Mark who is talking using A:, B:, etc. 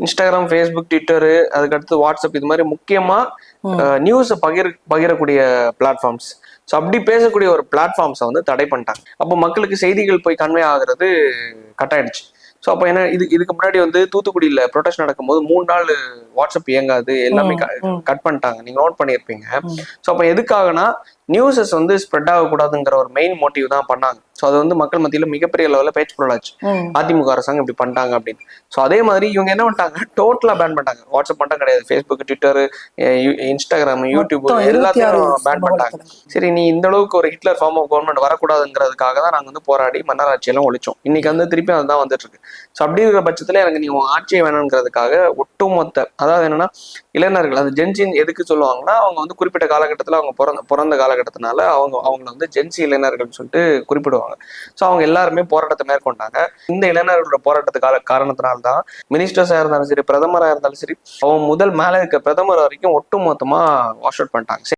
A: Instagram, Facebook, Twitter, அதுக்கடுத்து WhatsApp, இது மாதிரி முக்கியமா நியூஸ் பகிரக்கூடிய பிளாட்ஃபார்ம்ஸ். ஸோ அப்படி பேசக்கூடிய ஒரு பிளாட்ஃபார்ம்ஸை வந்து தடை பண்ணிட்டாங்க. அப்போ மக்களுக்கு செய்திகள் போய் கன்வே ஆகுறது கட் ஆயிடுச்சு. ஸோ அப்போ என்ன, இதுக்கு முன்னாடி வந்து தூத்துக்குடியில் ப்ரொடெஸ்ட் நடக்கும்போது 3 நாள் வாட்ஸ்அப் இயங்காது, எல்லாமே கட் பண்ணிட்டாங்க. நீங்க நோட் பண்ணியிருப்பீங்க. ஸோ அப்போ எதுக்காகனா நியூஸஸ் வந்து ஸ்ப்ரெட் ஆகக்கூடாதுங்கிற ஒரு மெயின் மோட்டிவ் தான் பண்ணாங்க. ஸோ அது வந்து மக்கள் மத்தியில் மிகப்பெரிய லெவலில் பேச்சு பொருளாச்சு, அதிமுக அரசாங்கம் இப்படி பண்ணிட்டாங்க அப்படின்னு. ஸோ அதே மாதிரி இவங்க என்ன பண்ணிட்டாங்க, டோட்டலாக பேன் பண்ணிட்டாங்க. வாட்ஸ்அப் மட்டும் கிடையாது, ஃபேஸ்புக், ட்விட்டர், இன்ஸ்டாகிராம், யூடியூப் எல்லாத்தையும் பேன் பண்ணிட்டாங்க. சரி, நீ இந்த அளவுக்கு ஒரு ஹிட்லர் ஃபார்ம் ஆஃப் கவர்மெண்ட் வரக்கூடாதுங்கிறதுக்காக தான் நாங்கள் வந்து போராடி மன்னராட்சியெல்லாம் ஒழிச்சோம். இன்னைக்கு வந்து திருப்பி அதுதான் வந்துட்டு இருக்கு. ஸோ அப்படி இருக்கிற பட்சத்தில் எனக்கு நீ ஆட்சியை வேணுங்கிறதுக்காக ஒட்டுமொத்த, அதாவது என்னன்னா இளைஞர்கள், அது ஜென்சின் எதுக்கு சொல்லுவாங்கன்னா, அவங்க வந்து குறிப்பிட்ட காலகட்டத்தில் அவங்க பிறந்த காலகட்டத்தினால அவங்களை வந்து ஜென்சி இளைஞர்கள் சொல்லிட்டு குறிப்பிடுவாங்க. ஸோ அவங்க எல்லாருமே போராட்டத்தை மேற்கொண்டாங்க. இந்த இளைஞர்களோட போராட்டத்துக்கான காரணத்தினால்தான் மினிஸ்டர்ஸா இருந்தாலும் சரி, பிரதமராக இருந்தாலும் சரி, அவங்க முதல் மேல இருக்க பிரதமர் வரைக்கும் ஒட்டுமொத்தமா வாஷ் அவுட் பண்ணிட்டாங்க.